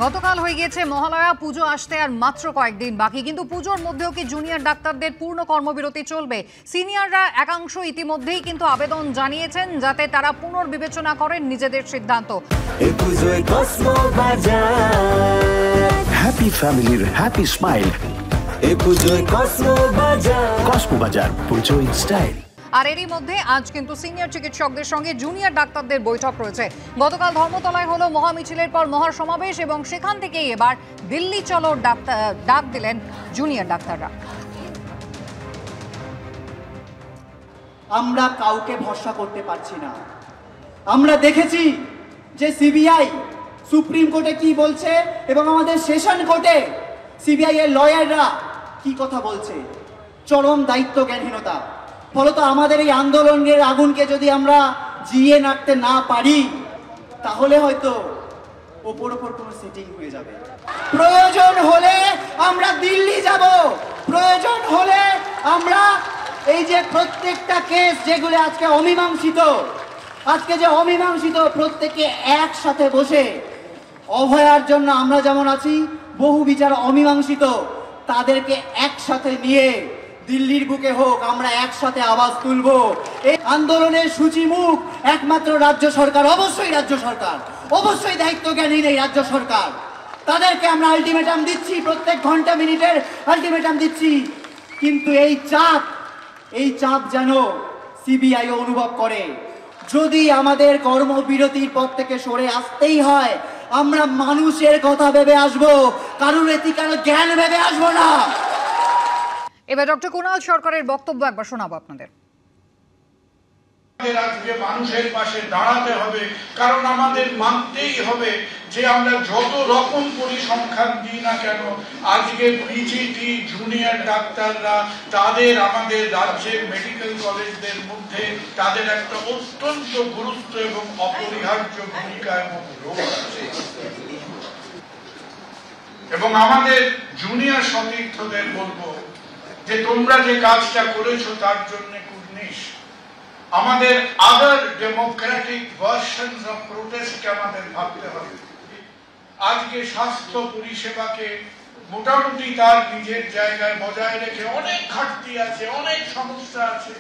গতকাল হয়ে গিয়েছে মহালয়া, পুজো আসতে আর মাত্র কয়েকদিন বাকি, কিন্তু পুজোর মধ্যেও কি জুনিয়র ডাক্তারদের পূর্ণ কর্মবিরতি চলবে? সিনিয়ররা একাংশ ইতিমধ্যেই কিন্তু আবেদন জানিয়েছেন যাতে তারা পুনর্বিবেচনা করেন নিজেদের সিদ্ধান্ত। হ্যাপি ফ্যামিলির হ্যাপি স্মাইল, কসমো বাজার, পুজো ইন স্টাইল। আর এরই মধ্যে আজ কিন্তু সিনিয়র চিকিৎসকদের সঙ্গে জুনিয়র ডাক্তারদের বৈঠক রয়েছে। গতকাল ধর্মতলায় হলো মহামিছিলের পর মহাসমাবেশ এবং সেখান থেকেই এবার দিল্লি চলো ডাক দিলেন জুনিয়র ডাক্তাররা। আমরা কাউকে ভরসা করতে পারছি না। আমরা দেখেছি যে সিবিআই সুপ্রিম কোর্টে কি বলছে এবং আমাদের সেশন কোর্টে সিবিআই এর লয়াররা কি কথা বলছে। চরম দায়িত্ব জ্ঞানহীনতা। ফলত আমাদের এই আন্দোলনের আগুনকে যদি আমরা জিয়ে রাখতে না পারি তাহলে হয়তো ওপর কোনো সেটিং হয়ে যাবে। প্রয়োজন হলে আমরা দিল্লি যাব, প্রয়োজন হলে আমরা এই যে প্রত্যেকটা কেস যেগুলো আজকে অমীমাংসিত প্রত্যেককে একসাথে বসে অভয়ার জন্য আমরা যেমন আছি, বহু বিচার অমীমাংসিত তাদেরকে একসাথে নিয়ে দিল্লির বুকে হোক আমরা একসাথে আওয়াজ তুলব। এই আন্দোলনের সূচিমুখ একমাত্র রাজ্য সরকার, অবশ্যই দায়িত্ব জ্ঞানহীন এই রাজ্য সরকার। তাদেরকে আমরা আলটিমেটাম দিচ্ছি, প্রত্যেক ঘন্টা মিনিটের আলটিমেটাম দিচ্ছি, কিন্তু এই চাপ যেন সিবিআই অনুভব করে। যদি আমাদের কর্মবিরতির পথ থেকে সরে আসতেই হয়, আমরা মানুষের কথা ভেবে আসবো, কারোর এথিক্যাল জ্ঞান ভেবে আসবো না। এবার ডক্টর কুণাল সরকারের বক্তব্য একবার শোনাবো আপনাদের। আজকে মানুষের পাশে দাঁড়াতে হবে, কারণ আমাদের মানতেই হবে যে আমরা যত রকম পরিসংখ্যান দিই না কেন, আজকে পিজিটি জুনিয়র ডাক্তাররা তাদের আমাদের রাজ্যের মেডিকেল কলেজদের মধ্যে তাদের একটা অত্যন্ত গুরুত্ব এবং অপরিহার্য ভূমিকা এবং রোল আছে। এবং আমাদের জুনিয়র সতীর্থদের বলবো যে তোমরা যে কাজটা করেছো তার জন্য কুর্নিশ। আমাদের আদার ডেমোক্রেটিক ভার্সনস অফ প্রোটেস্ট আমাদের ভাবতে হবে। আজকে স্বাস্থ্য পরিষেবাকে মোটামুটি তার নিজের জায়গায় বজায় রেখে অনেক ঘাটতি আছে, অনেক সমস্যা আছে।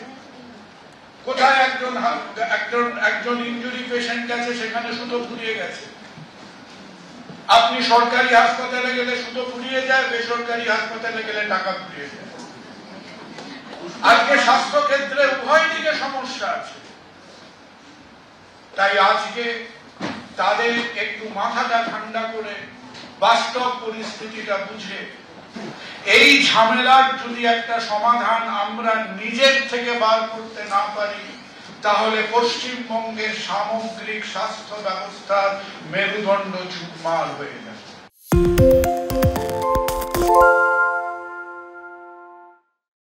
কোথায় একজন ইনজুরি পেশেন্ট আছে, সেখানে সুতো ফুরিয়ে গেছে। আপনি সরকারি হাসপাতালে গেলে সুতো ফুরিয়ে যায়, বেসরকারি হাসপাতালে গেলে টাকা ফুরিয়ে যায়। আজকে স্বাস্থ্য ক্ষেত্রে উভয় দিকে সমস্যা আছে। তাই আজকে তাদের একটু মাথাটা ঠান্ডা করে বাস্তব পরিস্থিতিটা বুঝে এই ঝামেলার যদি একটা সমাধান আমরা নিজের থেকে বার করতে না পারি, তাহলে পশ্চিমবঙ্গের সামগ্রিক স্বাস্থ্য ব্যবস্থার মেরুদণ্ড চুরমার হয়ে যাবে।